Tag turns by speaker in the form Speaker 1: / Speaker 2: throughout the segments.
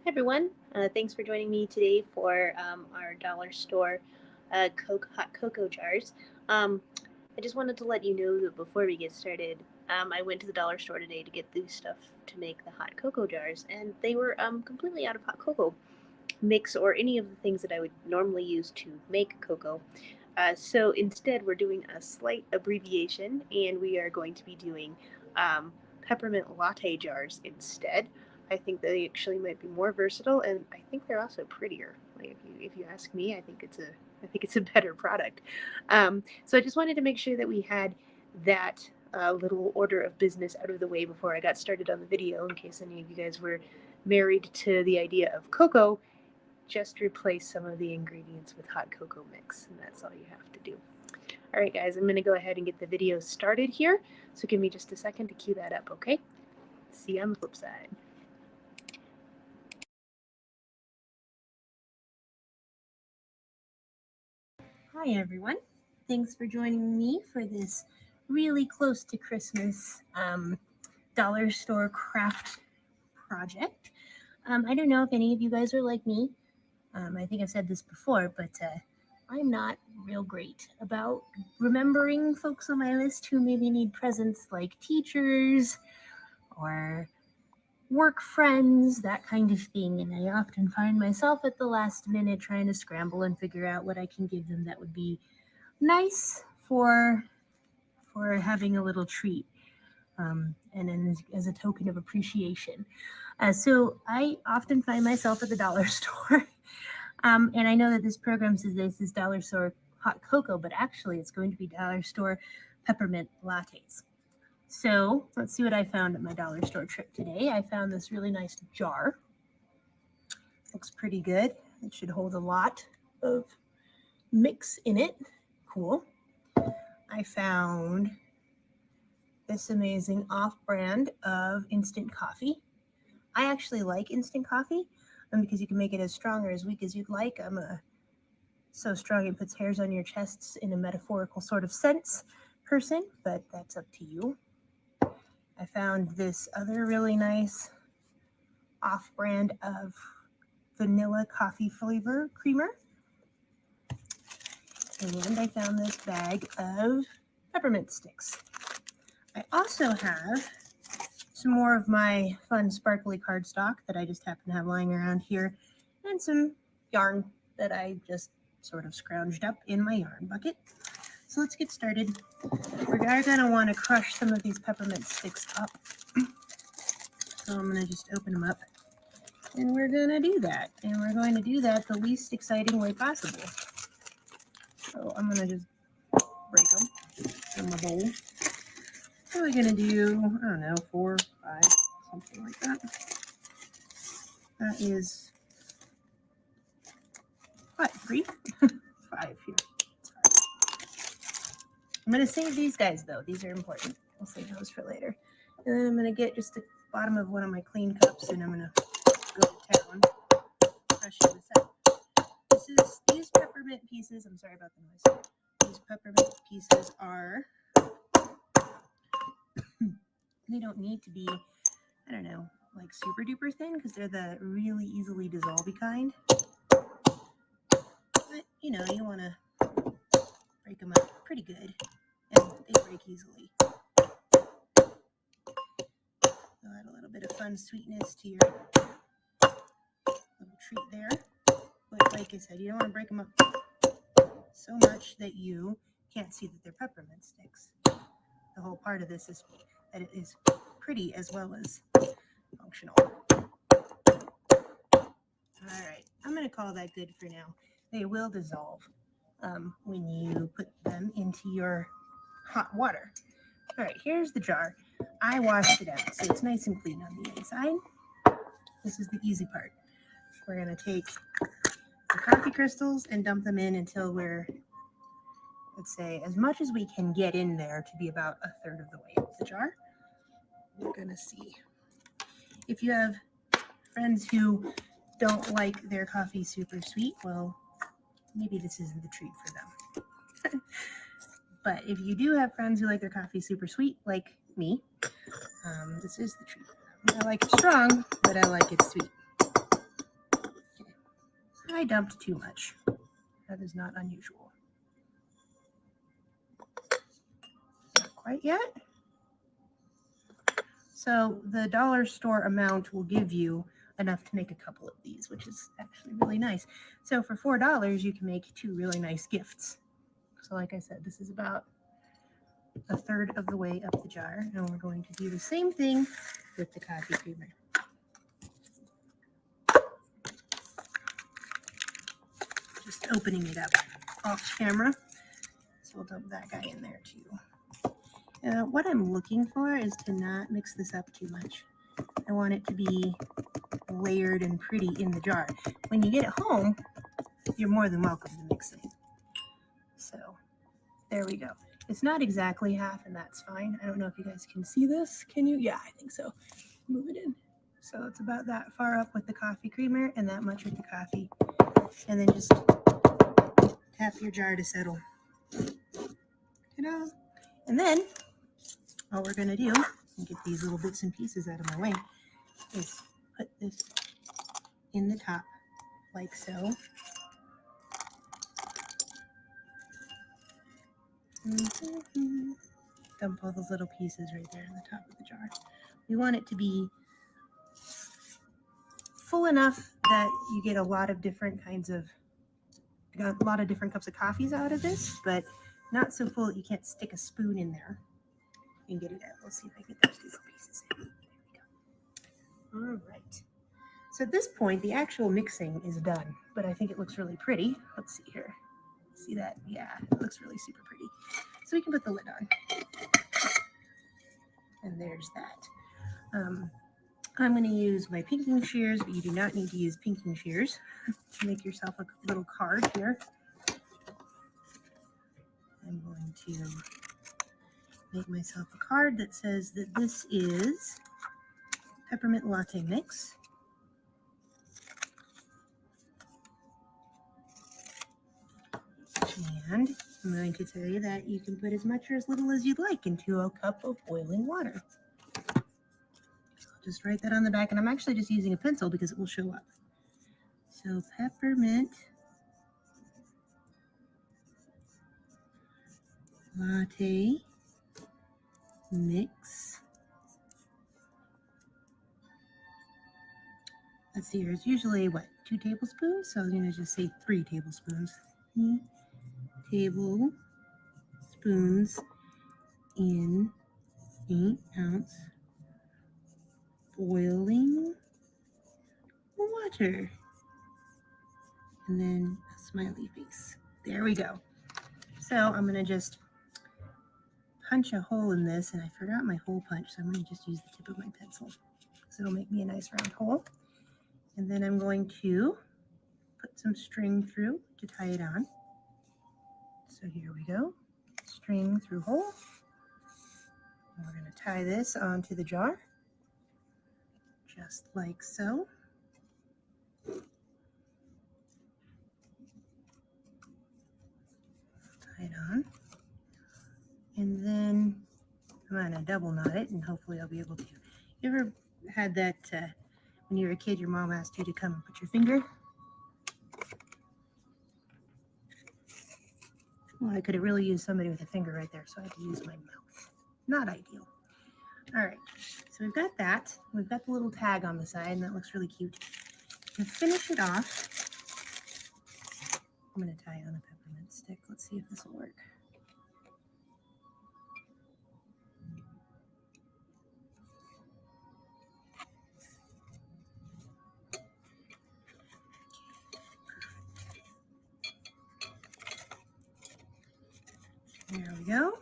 Speaker 1: everyone. Thanks for joining me today for our dollar store hot cocoa jars. Um, I just wanted to let you know that before we get started, I went to the dollar store today to get the stuff to make the hot cocoa jars, and they were completely out of hot cocoa mix or any of the things that I would normally use to make cocoa. So instead, we're doing a slight abbreviation, and we are going to be doing peppermint latte jars instead. I think they actually might be more versatile, and I think they're also prettier. Like if you ask me, I think it's a better product. So I just wanted to make sure that we had that little order of business out of the way before I got started on the video, in case any of you guys were married to the idea of cocoa. Just replace some of the ingredients with hot cocoa mix, and that's all you have to do. All right, guys, I'm going to go ahead and get the video started here. So give me just a second to cue that up, okay? See you on the flip side. Hi, everyone. Thanks for joining me for this really close to Christmas dollar store craft project. I don't know if any of you guys are like me. I think I've said this before, but I'm not real great about remembering folks on my list who maybe need presents, like teachers or work friends, that kind of thing. And I often find myself at the last minute trying to scramble and figure out what I can give them that would be nice for having a little treat. And then as a token of appreciation. So I often find myself at the dollar store. And I know that this program says this is dollar store hot cocoa, but actually it's going to be dollar store peppermint lattes. So let's see what I found at my dollar store trip today. I found this really nice jar. Looks pretty good. It should hold a lot of mix in it. Cool. I found this amazing off-brand of instant coffee. I actually like instant coffee because you can make it as strong or as weak as you'd like. I'm so strong it puts hairs on your chests in a metaphorical sort of sense person, but that's up to you. I found this other really nice off-brand of vanilla coffee flavor creamer. And I found this bag of peppermint sticks. I also have some more of my fun sparkly cardstock that I just happen to have lying around here, and some yarn that I just sort of scrounged up in my yarn bucket. So let's get started. We're going to want to crush some of these peppermint sticks up. So I'm going to just open them up, and we're going to do that. And we're going to do that the least exciting way possible. So I'm going to just break them in my bowl. What are we going to do? I don't know, 4, 5, something like that. That is 3, 5 here. I'm going to save these guys, though. These are important. I'll save those for later. And then I'm going to get just the bottom of one of my clean cups, and I'm going to go to town, crushing this up. These peppermint pieces, I'm sorry about the noise. These peppermint pieces are, they don't need to be, I don't know, like super duper thin, because they're the really easily dissolvey kind. But, you know, you want to break them up pretty good, and they break easily. They'll add a little bit of fun sweetness to your little treat there. But like I said, you don't want to break them up so much that you can't see that they're peppermint sticks. The whole part of this is that it is pretty as well as functional. All right, I'm going to call that good for now. They will dissolve when you put them into your hot water. All right, here's the jar. I washed it out, so it's nice and clean on the inside. This is the easy part. We're going to take the coffee crystals and dump them in until we're, let's say, as much as we can get in there to be about 1/3 of the way up the jar. We're going to see. If you have friends who don't like their coffee super sweet, well, maybe this isn't the treat for them. But if you do have friends who like their coffee super sweet, like me, this is the treat for them. I like it strong, but I like it sweet. I dumped too much. That is not unusual. Not quite yet. So the dollar store amount will give you enough to make a couple of these, which is actually really nice. So for $4, you can make 2 really nice gifts. So like I said, this is about a third of the way up the jar, and we're going to do the same thing with the coffee creamer. Just opening it up off camera. So we'll dump that guy in there too. What I'm looking for is to not mix this up too much. I want it to be layered and pretty in the jar. When you get it home, you're more than welcome to mix it. So there we go. It's not exactly half, and that's fine. I don't know if you guys can see this. Can you? Yeah, I think so. Move it in. So it's about that far up with the coffee creamer and that much with the coffee. And then just tap your jar to settle. Ta-da! And then all we're going to do, and get these little bits and pieces out of my way, is put this in the top like so. Dump all those little pieces right there in the top of the jar. We want it to be full enough that you get a lot of different cups of coffees out of this, but not so full that you can't stick a spoon in there and get it out. Let's see if I get those little pieces in. There we go. All right. So at this point, the actual mixing is done, but I think it looks really pretty. Let's see here. See that? Yeah, it looks really super pretty. So we can put the lid on. And there's that. I'm going to use my pinking shears, but you do not need to use pinking shears to make yourself a little card here. I'm going to make myself a card that says that this is peppermint latte mix. And I'm going to tell you that you can put as much or as little as you'd like into a cup of boiling water. So I'll just write that on the back, and I'm actually just using a pencil because it will show up. So peppermint latte mix. Let's see here, it's usually what, 2 tablespoons? So I'm going to just say 3 tablespoons. 3 tablespoons in 8-ounce boiling water. And then a smiley face. There we go. So I'm going to just punch a hole in this, and I forgot my hole punch, so I'm going to just use the tip of my pencil. So it'll make me a nice round hole. And then I'm going to put some string through to tie it on. So here we go. String through hole. And we're going to tie this onto the jar, just like so. Tie it on. And then I'm going to double knot it, and hopefully I'll be able to. You ever had that when you were a kid, your mom asked you to come and put your finger? Well, I could have really used somebody with a finger right there, so I had to use my mouth. Not ideal. All right, so we've got that. We've got the little tag on the side, and that looks really cute. To finish it off, I'm going to tie on a peppermint stick. Let's see if this will work. There we go.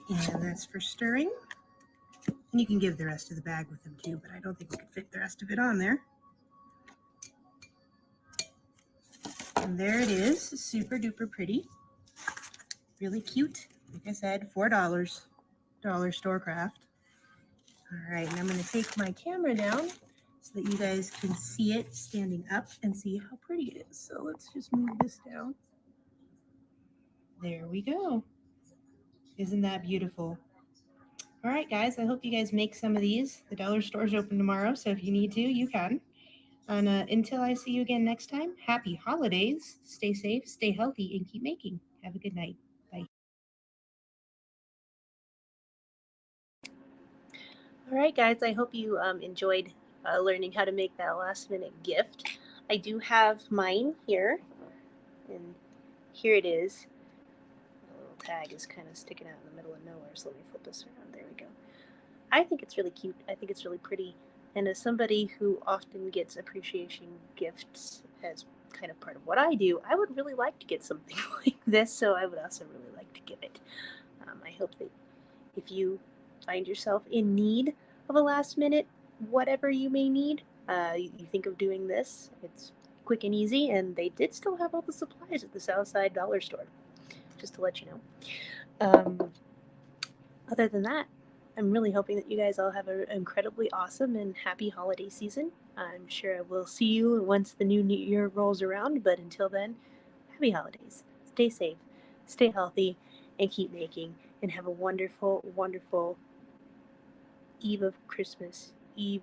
Speaker 1: And that's for stirring. And you can give the rest of the bag with them too, but I don't think we could fit the rest of it on there. And there it is, super duper pretty. Really cute. Like I said, $4, dollar store craft. All right, and I'm going to take my camera down so that you guys can see it standing up and see how pretty it is. So let's just move this down. There we go. Isn't that beautiful? All right, guys, I hope you guys make some of these. The dollar store's open tomorrow, so if you need to, you can. And until I see you again next time, happy holidays. Stay safe, stay healthy, and keep making. Have a good night. Bye. All right, guys, I hope you enjoyed learning how to make that last minute gift. I do have mine here, and here it is. The little tag is kind of sticking out in the middle of nowhere, so let me flip this around. There we go. I think it's really cute. I think it's really pretty. And as somebody who often gets appreciation gifts as kind of part of what I do, I would really like to get something like this, so I would also really like to give it. I hope that if you find yourself in need of a last minute, whatever you may need, you think of doing this. It's quick and easy, and they did still have all the supplies at the Southside Dollar Store, just to let you know. Other than that, I'm really hoping that you guys all have an incredibly awesome and happy holiday season. I'm sure I will see you once the new year rolls around, but until then, happy holidays. Stay safe, stay healthy, and keep making. And have a wonderful, wonderful Eve of Christmas Eve.